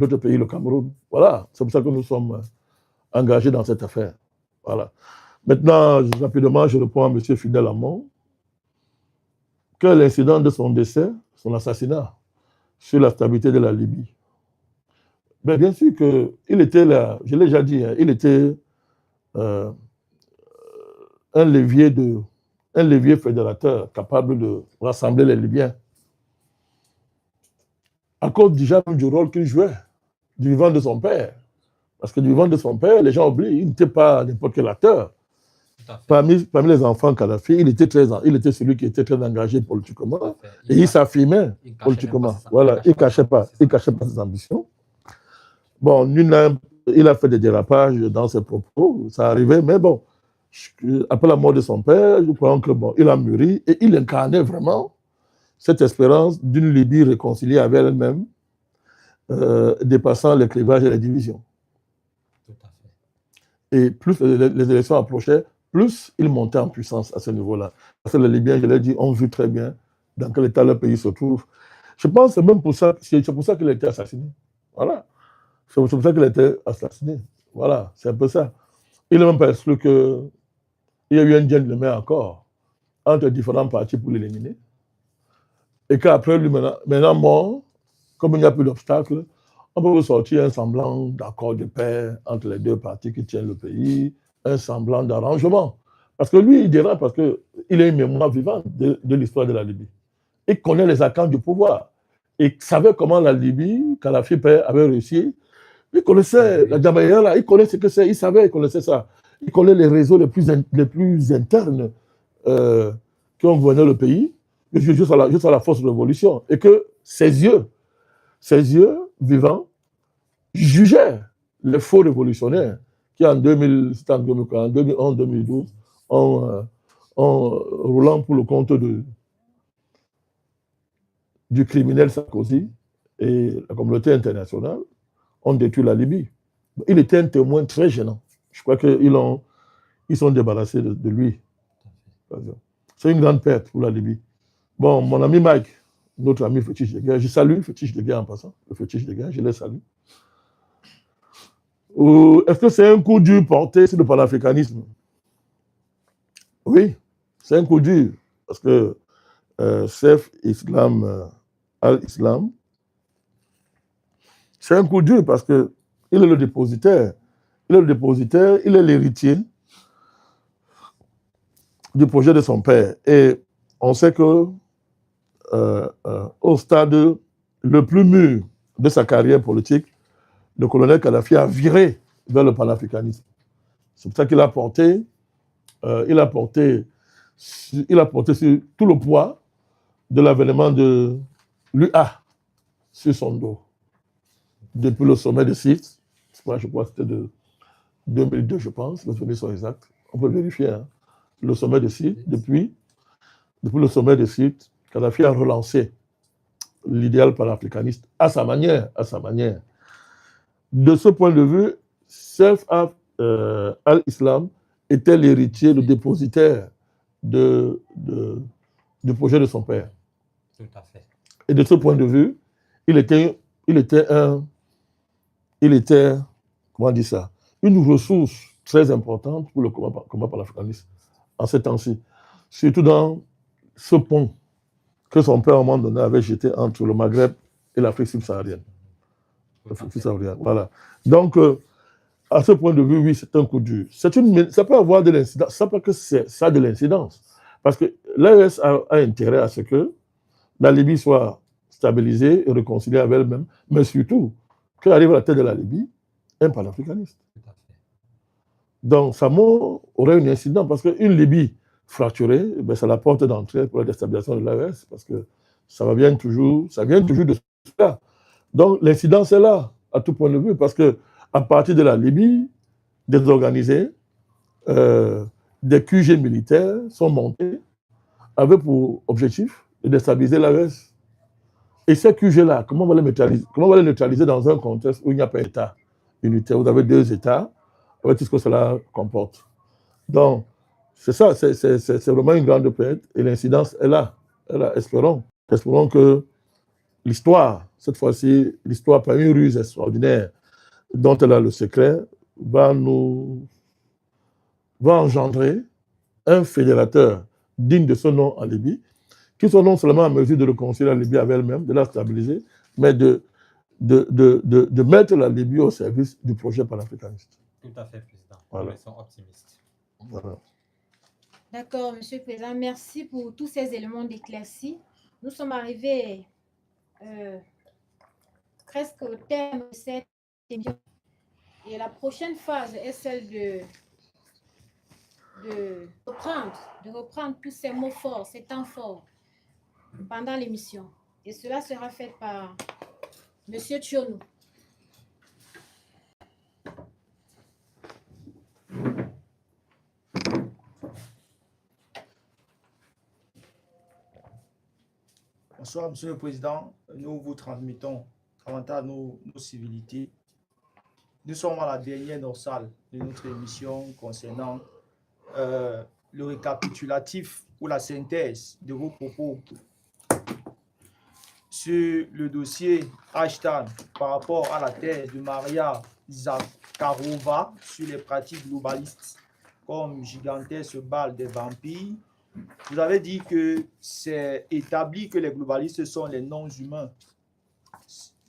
l'autre pays, le Cameroun. Voilà, c'est pour ça que nous sommes engagés dans cette affaire. Voilà. Maintenant, rapidement, je réponds à M. Fidel Amon que l'incident de son décès, son assassinat, sur la stabilité de la Libye. Mais bien sûr qu'il était là, je l'ai déjà dit, hein, il était un levier fédérateur capable de rassembler les Libyens. À cause déjà du rôle qu'il jouait, du vivant de son père. Parce que du vivant de son père, les gens oublient, il n'était pas n'importe quel acteur. Parmi les enfants Kadhafi, il était celui qui était très engagé politiquement et il s'affirmait politiquement. Voilà, il ne cachait pas ses ambitions. Bon, il a fait des dérapages dans ses propos, ça arrivait, mais bon, après la mort de son père, je crois que bon, il a mûri et il incarnait vraiment cette espérance d'une Libye réconciliée avec elle-même, dépassant les clivages et les divisions. Tout à fait. Et plus les élections approchaient, plus il montait en puissance à ce niveau-là. Parce que les Libyens, je l'ai dit, ont vu très bien dans quel état leur pays se trouve. Je pense que même c'est pour ça qu'il a été assassiné. Voilà. C'est pour ça qu'il a été assassiné. Voilà, c'est un peu ça. Il n'a même pas exclu qu'il y a eu un gentleman encore entre différents partis pour l'éliminer. Et qu'après lui, maintenant mort, comme il n'y a plus d'obstacles, on peut sortir un semblant d'accord de paix entre les deux partis qui tiennent le pays, un semblant d'arrangement. Parce que lui, il dira, parce qu'il a une mémoire vivante de l'histoire de la Libye. Il connaît les accords du pouvoir. Il savait comment la Libye, Kadhafi avait réussi. Il connaissait la Jamaïa, il connaissait ce que c'est, il connaissait ça. Il connaît les réseaux les plus internes qui ont gouverné le pays, juste à la force de révolution. Et que ses yeux vivants jugeaient les faux révolutionnaires qui en 2011-2012 ont roulant pour le compte du criminel Sarkozy et la communauté internationale ont détruit la Libye. Il était un témoin très gênant. Je crois qu'ils sont débarrassés de lui. C'est une grande perte pour la Libye. Bon, mon ami Mike, notre ami fétiche de guerre, je salue le fétiche de guerre en passant, le fétiche de guerre, je les salue. Est-ce que c'est un coup dur porté sur le panafricanisme? Oui, c'est un coup dur, parce que Saif al-Islam, c'est un coup dur parce qu'il est le dépositaire. Il est l'héritier du projet de son père. Et on sait que au stade le plus mûr de sa carrière politique, le colonel Kadhafi a viré vers le panafricanisme. C'est pour ça qu'il a porté sur tout le poids de l'avènement de l'UA sur son dos. Depuis le sommet de Site, je crois que c'était de 2002, je pense, les souvenirs sont exacts. On peut vérifier. Hein. Le sommet de Site, depuis le sommet de Site, Kadhafi a relancé l'idéal panafricaniste à sa manière. De ce point de vue, Saif al-Islam était l'héritier, le dépositaire du projet de son père. Tout à fait. Et de ce point de vue, il était comment on dit ça, une ressource très importante pour le combat panafricaniste en ces temps-ci. Surtout dans ce pont que son père, à un moment donné, avait jeté entre le Maghreb et l'Afrique subsaharienne. Voilà. Donc, à ce point de vue, oui, c'est un coup dur. Ça peut avoir de l'incidence, ça peut que ça a de l'incidence. Parce que l'AES a intérêt à ce que la Libye soit stabilisée et réconciliée avec elle-même, mais surtout qu'arrive à la tête de la Libye un panafricaniste. Donc, sa mort aurait une incidence parce qu'une Libye fracturée, ben, c'est la porte d'entrée pour la déstabilisation de l'AES parce que ça vient toujours de cela. Donc, l'incidence est là, à tout point de vue, parce que à partir de la Libye, désorganisée, des QG militaires sont montés avec pour objectif de déstabiliser l'AES. Et ces QG-là, comment on va les neutraliser dans un contexte où il n'y a pas d'État unitaire? Vous avez deux États, avec tout ce que cela comporte. Donc, c'est ça, c'est vraiment une grande perte et l'incidence est là. Espérons que l'histoire, cette fois-ci, l'histoire par une ruse extraordinaire dont elle a le secret, va engendrer un fédérateur digne de ce nom en Libye, qui soit non seulement en mesure de réconcilier la Libye avec elle-même, de la stabiliser, mais de mettre la Libye au service du projet panafricaniste. Tout à fait, Président. Voilà. Nous sommes optimistes. Voilà. D'accord, Monsieur le Président. Merci pour tous ces éléments d'éclaircie. Nous sommes arrivés presque au terme de cette émission. Et la prochaine phase est celle de reprendre tous ces mots forts, ces temps forts pendant l'émission. Et cela sera fait par Monsieur Thionou. Bonsoir, Monsieur le Président. Nous vous transmettons davantage nos civilités. Nous sommes à la dernière dorsale de notre émission concernant le récapitulatif ou la synthèse de vos propos sur le dossier Ashtan par rapport à la thèse de Maria Zakharova sur les pratiques globalistes comme gigantesque balle des vampires. Vous avez dit que c'est établi que les globalistes sont les non-humains.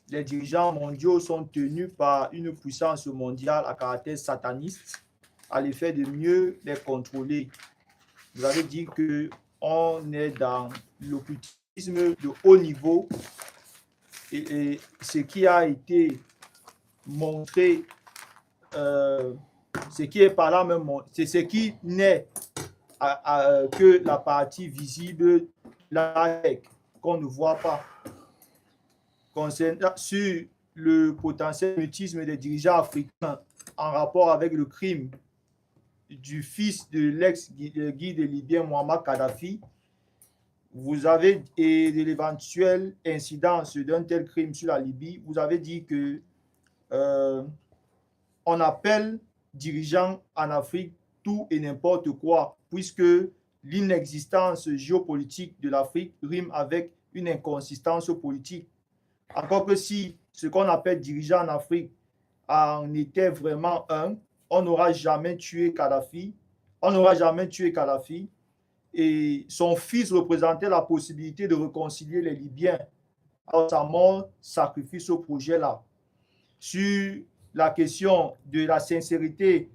Les dirigeants mondiaux sont tenus par une puissance mondiale à caractère sataniste à l'effet de mieux les contrôler. Vous avez dit qu'on est dans l'occultisme de haut niveau et ce qui a été montré, ce qui est par là même, c'est ce qui n'est que la partie visible, qu'on ne voit pas. Concernant sur le potentiel mutisme des dirigeants africains en rapport avec le crime du fils de l'ex-guide libyen Muammar Kadhafi, vous avez, et de l'éventuelle incidence d'un tel crime sur la Libye, vous avez dit que on appelle dirigeants en Afrique tout et n'importe quoi, puisque l'inexistence géopolitique de l'Afrique rime avec une inconsistance politique. Encore que si ce qu'on appelle dirigeant en Afrique en était vraiment un, on n'aura jamais tué Kadhafi. On n'aura jamais tué Kadhafi. Et son fils représentait la possibilité de réconcilier les Libyens. Alors sa mort sacrifie ce projet-là. Sur la question de la sincérité,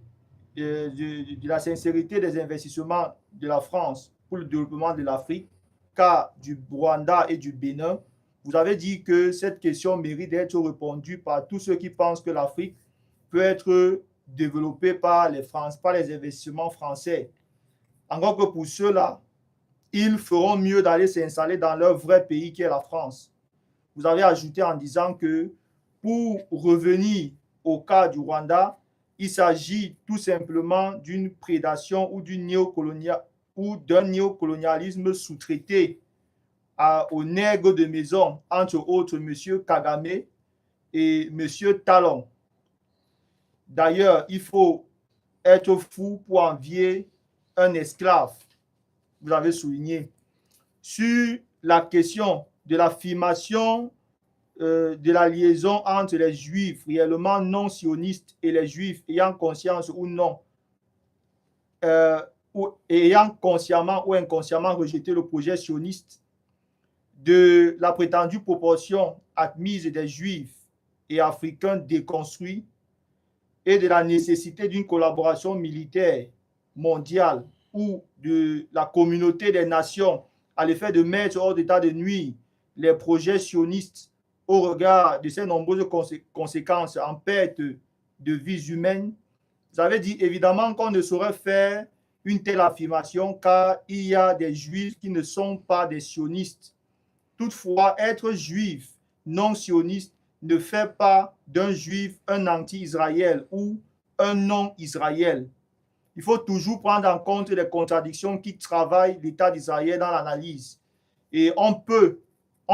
de la sincérité des investissements de la France pour le développement de l'Afrique, cas du Rwanda et du Bénin, vous avez dit que cette question mérite d'être répondue par tous ceux qui pensent que l'Afrique peut être développée par les investissements français. Encore que pour ceux-là, ils feront mieux d'aller s'installer dans leur vrai pays qui est la France. Vous avez ajouté en disant que pour revenir au cas du Rwanda, il s'agit tout simplement d'une prédation ou d'un néocolonialisme sous-traité aux nègres de maison, entre autres M. Kagame et M. Talon. D'ailleurs, il faut être fou pour envier un esclave, vous avez souligné. Sur la question de l'affirmation de la liaison entre les juifs réellement non sionistes et les juifs ayant conscience ou non, ayant consciemment ou inconsciemment rejeté le projet sioniste, de la prétendue proportion admise des juifs et africains déconstruits et de la nécessité d'une collaboration militaire mondiale ou de la communauté des nations à l'effet de mettre hors d'état de nuire les projets sionistes au regard de ces nombreuses conséquences en perte de vies humaines. Vous avez dit évidemment qu'on ne saurait faire une telle affirmation car il y a des juifs qui ne sont pas des sionistes. Toutefois, être juif non sioniste ne fait pas d'un juif un anti-Israël ou un non-Israël. Il faut toujours prendre en compte les contradictions qui travaillent l'État d'Israël dans l'analyse. Et on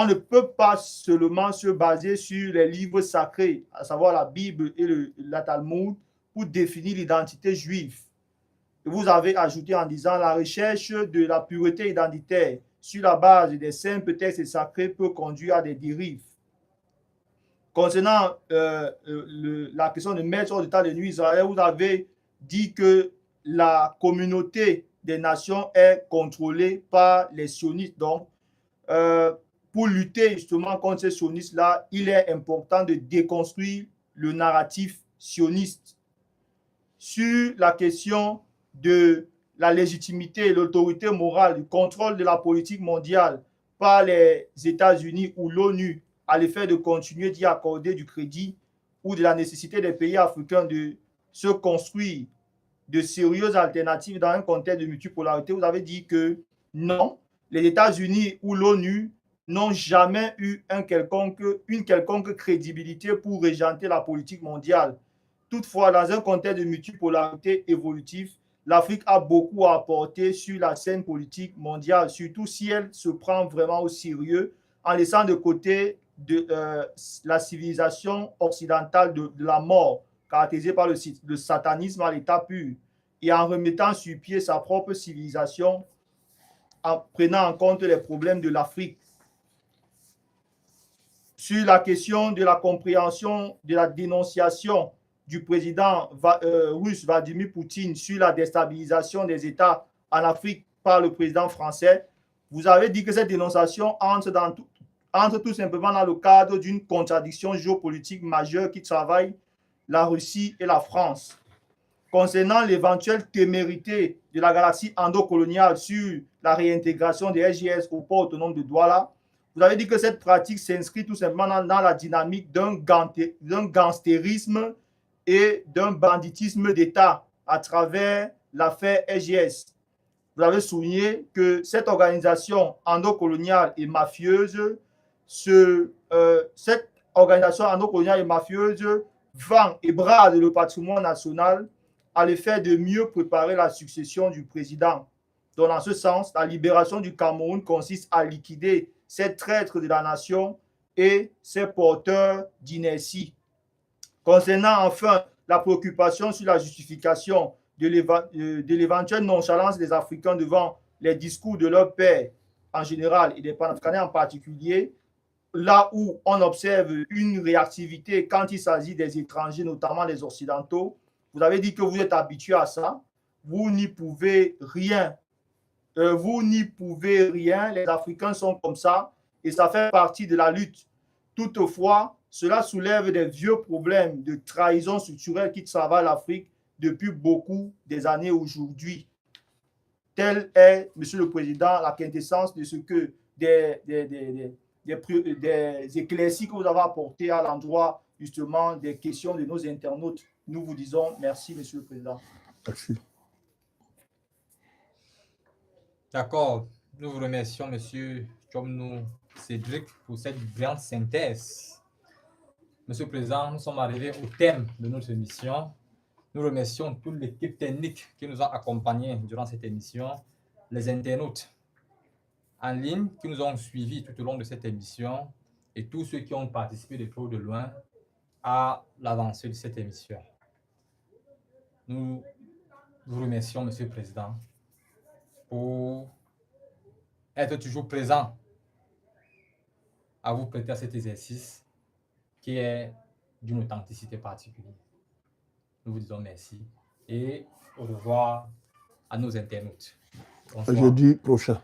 ne peut pas seulement se baser sur les livres sacrés, à savoir la Bible et la Talmud, pour définir l'identité juive. Et vous avez ajouté en disant la recherche de la pureté identitaire sur la base des simples textes sacrés peut conduire à des dérives. Concernant la question de mettre hors d'état de nuire Israël, vous avez dit que la communauté des nations est contrôlée par les sionistes. Donc, pour lutter justement contre ces sionistes-là, il est important de déconstruire le narratif sioniste. Sur la question de la légitimité et l'autorité morale du contrôle de la politique mondiale par les États-Unis ou l'ONU à l'effet de continuer d'y accorder du crédit ou de la nécessité des pays africains de se construire de sérieuses alternatives dans un contexte de multipolarité, vous avez dit que non, les États-Unis ou l'ONU n'ont jamais eu une quelconque crédibilité pour régenter la politique mondiale. Toutefois, dans un contexte de multipolarité évolutive, l'Afrique a beaucoup à apporter sur la scène politique mondiale, surtout si elle se prend vraiment au sérieux en laissant de côté la civilisation occidentale de la mort, caractérisée par le satanisme à l'état pur, et en remettant sur pied sa propre civilisation en prenant en compte les problèmes de l'Afrique. Sur la question de la compréhension de la dénonciation du président russe Vladimir Poutine sur la déstabilisation des États en Afrique par le président français, vous avez dit que cette dénonciation entre tout simplement dans le cadre d'une contradiction géopolitique majeure qui travaille la Russie et la France. Concernant l'éventuelle témérité de la galaxie endocoloniale sur la réintégration des SGS au port autonome de Douala, vous avez dit que cette pratique s'inscrit tout simplement dans la dynamique d'un gangstérisme et d'un banditisme d'État à travers l'affaire SGS. Vous avez souligné que cette organisation endocoloniale et mafieuse vend et brade le patrimoine national à l'effet de mieux préparer la succession du président. Donc, dans ce sens, la libération du Cameroun consiste à liquider ces traîtres de la nation et ces porteurs d'inertie. Concernant enfin la préoccupation sur la justification de l'éventuelle nonchalance des Africains devant les discours de leurs pairs en général et des panafricains en particulier, là où on observe une réactivité quand il s'agit des étrangers, notamment les Occidentaux, vous avez dit que vous êtes habitué à ça, vous n'y pouvez rien. Les Africains sont comme ça et ça fait partie de la lutte. Toutefois, cela soulève des vieux problèmes de trahison structurelle qui travaillent l'Afrique depuis beaucoup des années aujourd'hui. Telle est, Monsieur le Président, la quintessence de ce que des éclaircies que vous avez apportées à l'endroit justement des questions de nos internautes. Nous vous disons merci, Monsieur le Président. Merci. D'accord. Nous vous remercions, Monsieur Tchomnou Cédric, pour cette brillante synthèse. Monsieur le Président, nous sommes arrivés au thème de notre émission. Nous remercions toute l'équipe technique qui nous a accompagnés durant cette émission, les internautes en ligne qui nous ont suivis tout au long de cette émission et tous ceux qui ont participé de près ou de loin à l'avancée de cette émission. Nous vous remercions, Monsieur le Président, pour être toujours présent à vous prêter à cet exercice qui est d'une authenticité particulière. Nous vous disons merci et au revoir à nos internautes. Bonsoir. Jeudi prochain.